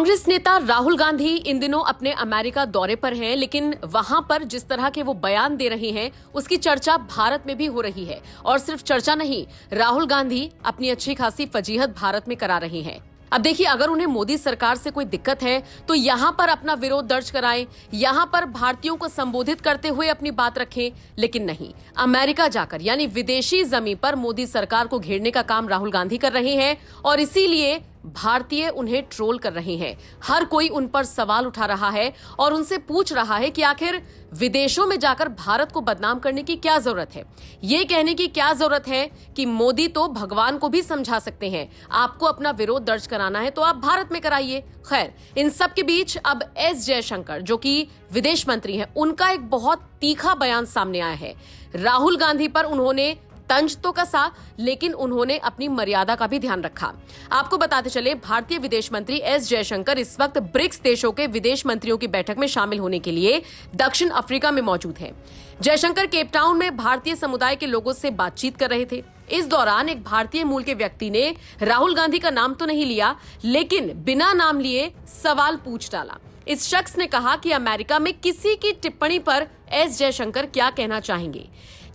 कांग्रेस नेता राहुल गांधी इन दिनों अपने अमेरिका दौरे पर हैं, लेकिन वहां पर जिस तरह के वो बयान दे रहे हैं उसकी चर्चा भारत में भी हो रही है। और सिर्फ चर्चा नहीं, राहुल गांधी अपनी अच्छी खासी फजीहत भारत में करा रहे हैं। अब देखिए, अगर उन्हें मोदी सरकार से कोई दिक्कत है तो यहां पर अपना विरोध दर्ज कराएं, यहां पर भारतीयों को संबोधित करते हुए अपनी बात रखें। लेकिन नहीं, अमेरिका जाकर यानी विदेशी जमीन पर मोदी सरकार को घेरने का काम राहुल गांधी कर रहे हैं और इसीलिए भारतीय उन्हें ट्रोल कर रहे हैं। हर कोई उन पर सवाल उठा रहा है और उनसे पूछ रहा है कि आखिर विदेशों में जाकर भारत को बदनाम करने की क्या जरूरत है। ये कहने की क्या जरूरत है कि मोदी तो भगवान को भी समझा सकते हैं, आपको अपना विरोध दर्ज कराना है तो आप भारत में कराइए। खैर, इन सब के बीच अब एस जयशंकर, जो कि विदेश मंत्री हैं, उनका एक बहुत तीखा बयान सामने आया है। राहुल गांधी पर उन्होंने तंज तो कसा, लेकिन उन्होंने अपनी मर्यादा का भी ध्यान रखा। आपको बताते चले, भारतीय विदेश मंत्री एस जयशंकर इस वक्त ब्रिक्स देशों के विदेश मंत्रियों की बैठक में शामिल होने के लिए दक्षिण अफ्रीका में मौजूद हैं। जयशंकर केप टाउन में भारतीय समुदाय के लोगों से बातचीत कर रहे थे। इस दौरान एक भारतीय मूल के व्यक्ति ने राहुल गांधी का नाम तो नहीं लिया, लेकिन बिना नाम लिए सवाल पूछ डाला। इस शख्स ने कहा कि अमेरिका में किसी की टिप्पणी पर एस जयशंकर क्या कहना चाहेंगे।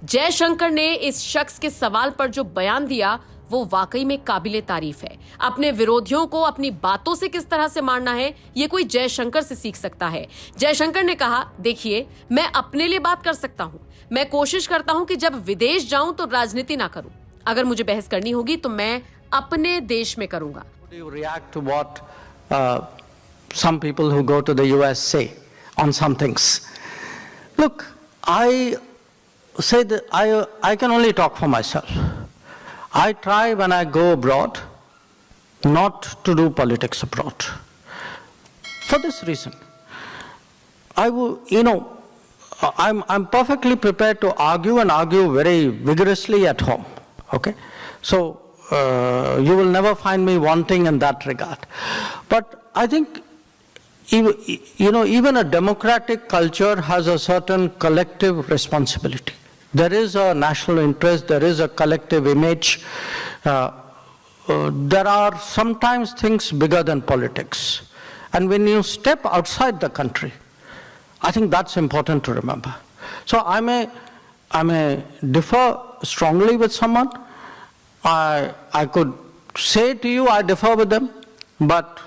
जयशंकर ने इस शख्स के सवाल पर जो बयान दिया वो वाकई में काबिले तारीफ है। अपने विरोधियों को अपनी बातों से किस तरह से मारना है, ये कोई जयशंकर से सीख सकता है। जयशंकर ने कहा, देखिए, मैं अपने लिए बात कर सकता हूं, मैं कोशिश करता हूं कि जब विदेश जाऊं तो राजनीति ना करूं। अगर मुझे बहस करनी होगी तो मैं अपने देश में करूंगा। Some people who go to the US say on some things. Look, I say that I can only talk for myself. I try when I go abroad not to do politics abroad. For this reason, I'm perfectly prepared to argue and argue very vigorously at home. Okay, so you will never find me wanting in that regard. But I think even a democratic culture has a certain collective responsibility. There is a national interest, there is a collective image. There are sometimes things bigger than politics. And when you step outside the country, I think that's important to remember. So I may differ strongly with someone. I could say to you I differ with them, but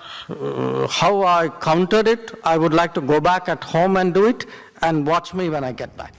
how I counter it, I would like to go back at home and do it and watch me when I get back.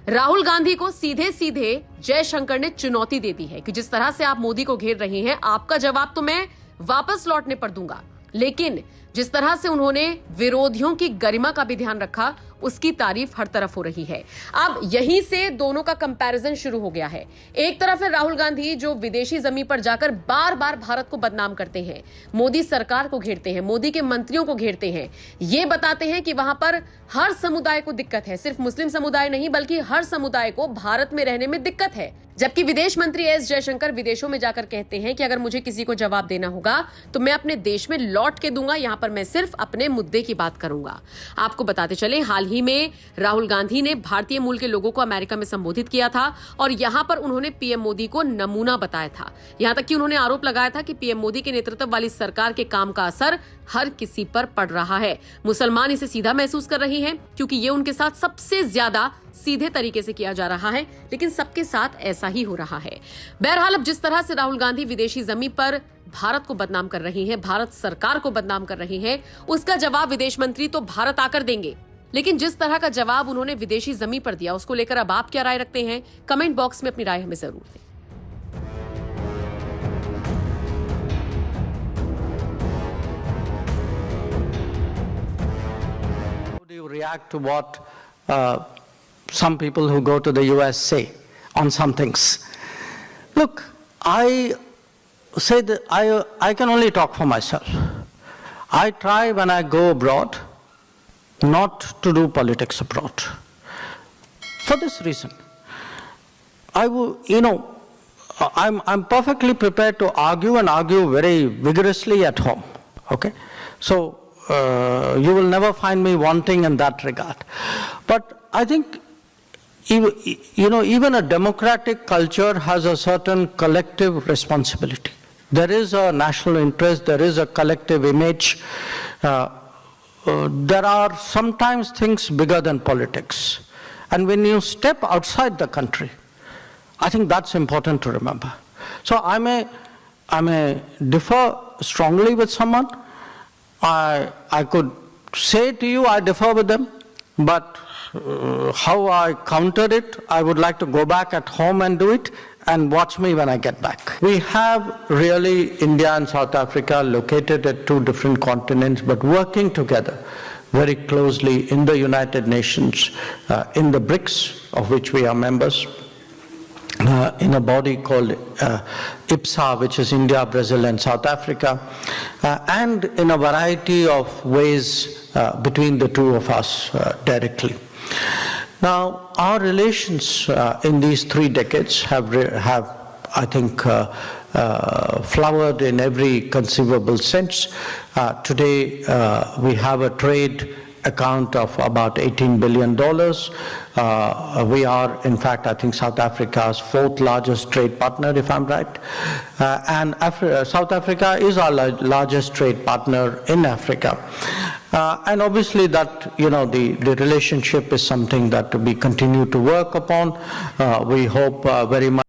Rahul Gandhi को सीधे सीधे जयशंकर ने चुनौती दे दी है कि जिस तरह से आप मोदी को घेर रहे हैं, आपका जवाब तो मैं वापस लौटने पर दूंगा। लेकिन जिस तरह से उन्होंने विरोधियों की गरिमा का भी ध्यान रखा, उसकी तारीफ हर तरफ हो रही है। अब यहीं से दोनों का कंपैरिजन शुरू हो गया है। एक तरफ है राहुल गांधी, जो विदेशी जमीन पर जाकर बार बार भारत को बदनाम करते हैं, मोदी सरकार को घेरते हैं, मोदी के मंत्रियों को घेरते हैं, ये बताते हैं कि वहां पर हर समुदाय को दिक्कत है, सिर्फ मुस्लिम समुदाय नहीं बल्कि हर समुदाय को भारत में रहने में दिक्कत है। जबकि विदेश मंत्री एस जयशंकर विदेशों में जाकर कहते हैं कि अगर मुझे किसी को जवाब देना होगा तो मैं अपने देश में लौट के दूंगा, यहां पर मैं सिर्फ अपने मुद्दे की बात करूंगा। आपको बताते चले, हाल ही में राहुल गांधी ने भारतीय मूल के लोगों को अमेरिका में संबोधित किया था और यहां पर उन्होंने पीएम मोदी को नमूना बताया था। यहां तक कि उन्होंने आरोप लगाया था कि पीएम मोदी के नेतृत्व वाली सरकार के काम का असर हर किसी पर पड़ रहा है। मुसलमान इसे सीधा महसूस कर रहे हैं क्योंकि ये उनके साथ सबसे ज्यादा सीधे तरीके से किया जा रहा है, लेकिन सबके साथ ऐसा ही हो रहा है। बहरहाल, अब जिस तरह से राहुल गांधी विदेशी जमीन पर भारत को बदनाम कर रही हैं, भारत सरकार को बदनाम कर रही हैं, उसका जवाब विदेश मंत्री तो भारत आकर देंगे। लेकिन जिस तरह का जवाब उन्होंने विदेशी जमीन पर दिया, उसको लेकर अब आप क्या राय रखते हैं? कमेंट बॉक्स में अपनी राय हमें जरूर दें। How do you react to what some people who go to the US say on some things? Look, I say that I can only talk for myself. I try when I go abroad not to do politics abroad. For this reason, I'm perfectly prepared to argue and argue very vigorously at home. Okay, so you will never find me wanting in that regard. But I think even a democratic culture has a certain collective responsibility. There is a national interest, there is a collective image. there are sometimes things bigger than politics. And when you step outside the country, I think that's important to remember. So I may differ strongly with someone. I could say to you I differ with them, but how I counter it, I would like to go back at home and do it, and watch me when I get back. We have really India and South Africa located at two different continents, but working together very closely in the United Nations, in the BRICS, of which we are members, in a body called IPSA, which is India, Brazil, and South Africa, and in a variety of ways between the two of us directly. Now, our relations in these 3 decades have I think, flowered in every conceivable sense. Today, we have a trade account of about $18 billion. We are, in fact, I think South Africa's 4th largest trade partner, if I'm right. And South Africa is our largest trade partner in Africa. And obviously that, the relationship is something that we continue to work upon. We hope very much